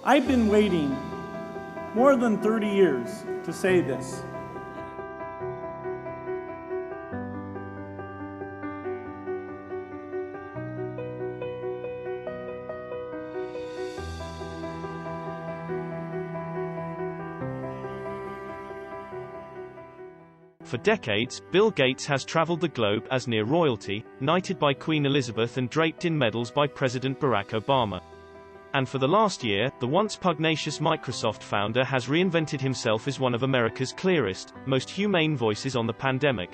I've been waiting more than 30 years to say this. For decades, Bill Gates has traveled the globe as near royalty, knighted by Queen Elizabeth and draped in medals by President Barack Obama. And for the last year, the once pugnacious Microsoft founder has reinvented himself as one of America's clearest, most humane voices on the pandemic.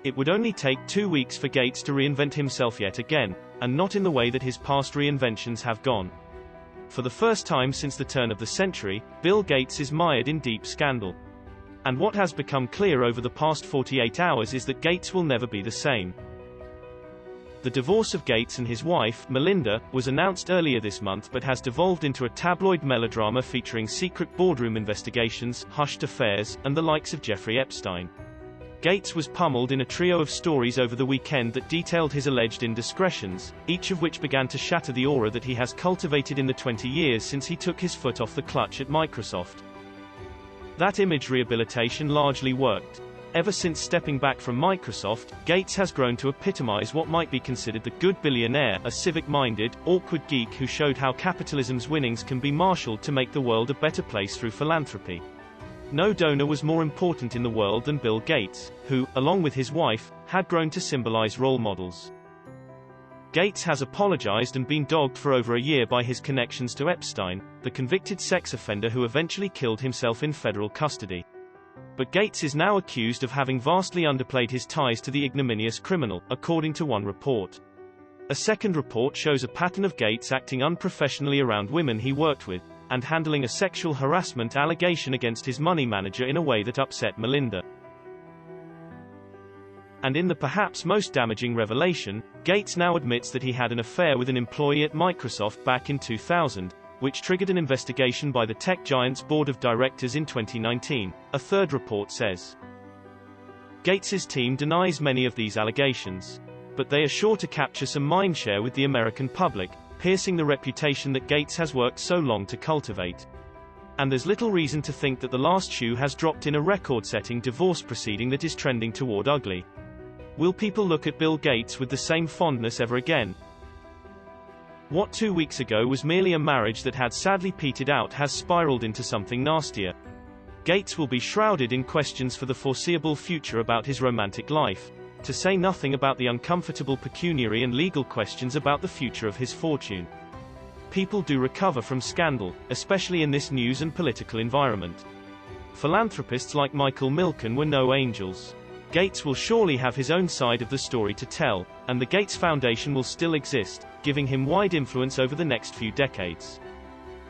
It would only take 2 weeks for Gates to reinvent himself yet again, and not in the way that his past reinventions have gone. For the first time since the turn of the century, Bill Gates is mired in deep scandal. And what has become clear over the past 48 hours is that Gates will never be the same. The divorce of Gates and his wife, Melinda, was announced earlier this month but has devolved into a tabloid melodrama featuring secret boardroom investigations, hushed affairs, and the likes of Jeffrey Epstein. Gates was pummeled in a trio of stories over the weekend that detailed his alleged indiscretions, each of which began to shatter the aura that he has cultivated in the 20 years since he took his foot off the clutch at Microsoft. That image rehabilitation largely worked. Ever since stepping back from Microsoft, Gates has grown to epitomize what might be considered the good billionaire, a civic-minded, awkward geek who showed how capitalism's winnings can be marshaled to make the world a better place through philanthropy. No donor was more important in the world than Bill Gates, who, along with his wife, had grown to symbolize role models. Gates has apologized and been dogged for over a year by his connections to Epstein, the convicted sex offender who eventually killed himself in federal custody. But Gates is now accused of having vastly underplayed his ties to the ignominious criminal, according to one report. A second report shows a pattern of Gates acting unprofessionally around women he worked with, and handling a sexual harassment allegation against his money manager in a way that upset Melinda. And in the perhaps most damaging revelation, Gates now admits that he had an affair with an employee at Microsoft back in 2000, which triggered an investigation by the tech giant's board of directors in 2019, a third report says. Gates's team denies many of these allegations. But they are sure to capture some mindshare with the American public, piercing the reputation that Gates has worked so long to cultivate. And there's little reason to think that the last shoe has dropped in a record-setting divorce proceeding that is trending toward ugly. Will people look at Bill Gates with the same fondness ever again? What 2 weeks ago was merely a marriage that had sadly petered out has spiraled into something nastier. Gates will be shrouded in questions for the foreseeable future about his romantic life, to say nothing about the uncomfortable pecuniary and legal questions about the future of his fortune. People do recover from scandal, especially in this news and political environment. Philanthropists like Michael Milken were no angels. Gates will surely have his own side of the story to tell, and the Gates Foundation will still exist, giving him wide influence over the next few decades.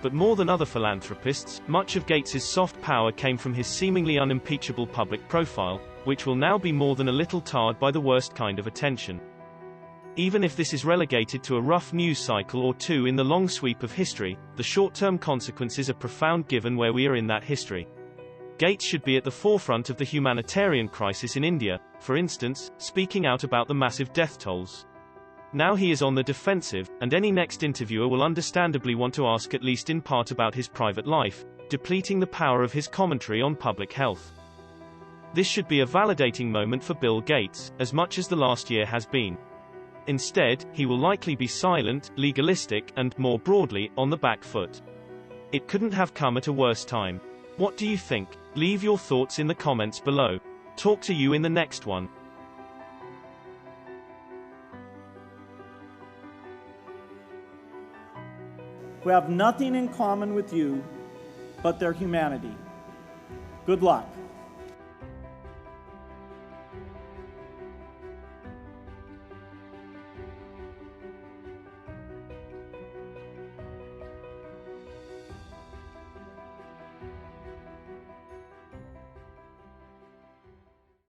But more than other philanthropists, much of Gates's soft power came from his seemingly unimpeachable public profile, which will now be more than a little tarred by the worst kind of attention. Even if this is relegated to a rough news cycle or two in the long sweep of history, the short-term consequences are profound given where we are in that history. Gates should be at the forefront of the humanitarian crisis in India, for instance, speaking out about the massive death tolls. Now he is on the defensive, and any next interviewer will understandably want to ask at least in part about his private life, depleting the power of his commentary on public health. This should be a validating moment for Bill Gates, as much as the last year has been. Instead, he will likely be silent, legalistic, and, more broadly, on the back foot. It couldn't have come at a worse time. What do you think? Leave your thoughts in the comments below. Talk to you in the next one. Who have nothing in common with you but their humanity. Good luck.